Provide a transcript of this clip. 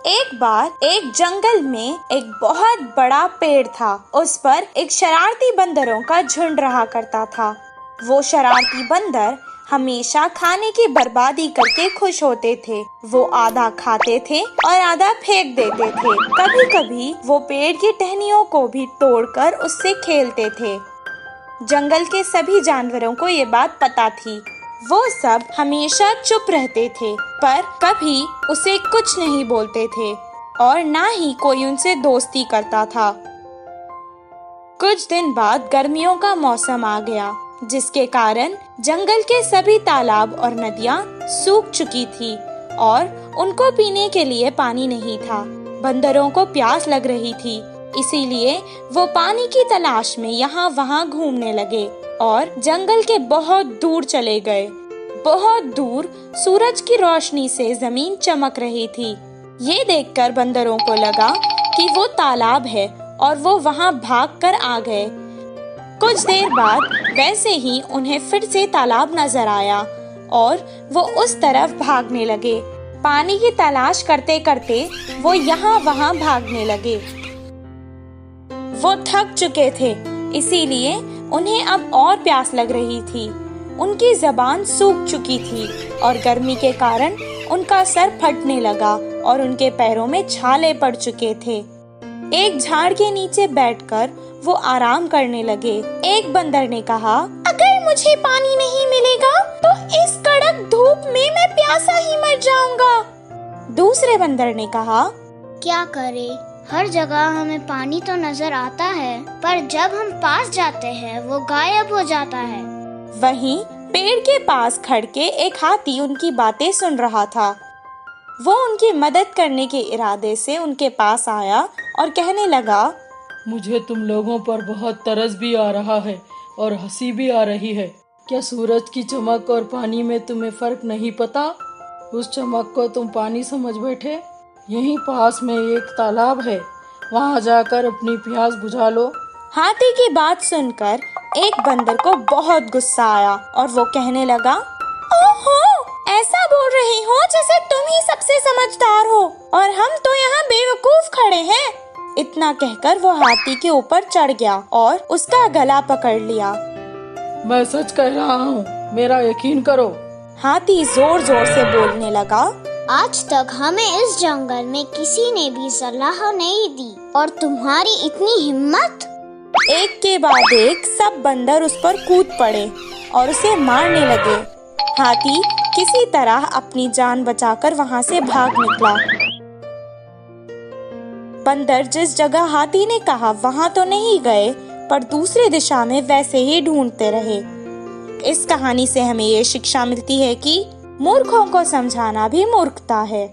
एक बार एक जंगल में एक बहुत बड़ा पेड़ था। उस पर एक शरारती बंदरों का झुंड रहा करता था। वो शरारती बंदर हमेशा खाने की बर्बादी करके खुश होते थे। वो आधा खाते थे और आधा फेंक देते थे। कभी कभी वो पेड़ की टहनियों को भी तोड़कर उससे खेलते थे। जंगल के सभी जानवरों को ये बात पता थी। वो सब हमेशा चुप रहते थे, पर कभी उसे कुछ नहीं बोलते थे और ना ही कोई उनसे दोस्ती करता था। कुछ दिन बाद गर्मियों का मौसम आ गया, जिसके कारण जंगल के सभी तालाब और नदियाँ सूख चुकी थी और उनको पीने के लिए पानी नहीं था। बंदरों को प्यास लग रही थी, इसीलिए वो पानी की तलाश में यहाँ वहाँ घूमने लगे और जंगल के बहुत दूर चले गए। बहुत दूर सूरज की रोशनी से जमीन चमक रही थी। ये देखकर बंदरों को लगा कि वो तालाब है और वो वहाँ भागकर आ गए। कुछ देर बाद वैसे ही उन्हें फिर से तालाब नजर आया और वो उस तरफ भागने लगे। पानी की तलाश करते करते वो यहाँ वहाँ भागने लगे। वो थक चुके थे, इसीलिए उन्हें अब और प्यास लग रही थी। उनकी जबान सूख चुकी थी और गर्मी के कारण उनका सर फटने लगा और उनके पैरों में छाले पड़ चुके थे। एक झाड़ के नीचे बैठकर वो आराम करने लगे। एक बंदर ने कहा, अगर मुझे पानी नहीं मिलेगा तो इस कड़क धूप में मैं प्यासा ही मर जाऊंगा। दूसरे बंदर ने कहा, क्या करे, हर जगह हमें पानी तो नजर आता है, पर जब हम पास जाते हैं वो गायब हो जाता है। वहीं पेड़ के पास खड़ के एक हाथी उनकी बातें सुन रहा था। वो उनकी मदद करने के इरादे से उनके पास आया और कहने लगा, मुझे तुम लोगों पर बहुत तरस भी आ रहा है और हंसी भी आ रही है। क्या सूरज की चमक और पानी में तुम्हें फर्क नहीं पता? उस चमक को तुम पानी समझ बैठे। यहीं पास में एक तालाब है, वहाँ जाकर अपनी प्यास बुझा लो। हाथी की बात सुनकर एक बंदर को बहुत गुस्सा आया और वो कहने लगा, ओहो, ऐसा बोल रही हो जैसे तुम ही सबसे समझदार हो और हम तो यहाँ बेवकूफ खड़े हैं। इतना कहकर वो हाथी के ऊपर चढ़ गया और उसका गला पकड़ लिया। मैं सच कह रहा हूँ, मेरा यकीन करो। हाथी जोर जोर से बोलने लगा, आज तक हमें इस जंगल में किसी ने भी सलाह नहीं दी और तुम्हारी इतनी हिम्मत। एक के बाद एक सब बंदर उस पर कूद पड़े और उसे मारने लगे। हाथी किसी तरह अपनी जान बचाकर वहाँ से भाग निकला। बंदर जिस जगह हाथी ने कहा वहाँ तो नहीं गए, पर दूसरी दिशा में वैसे ही ढूंढते रहे। इस कहानी से हमें ये शिक्षा मिलती है कि मूर्खों को समझाना भी मूर्खता है।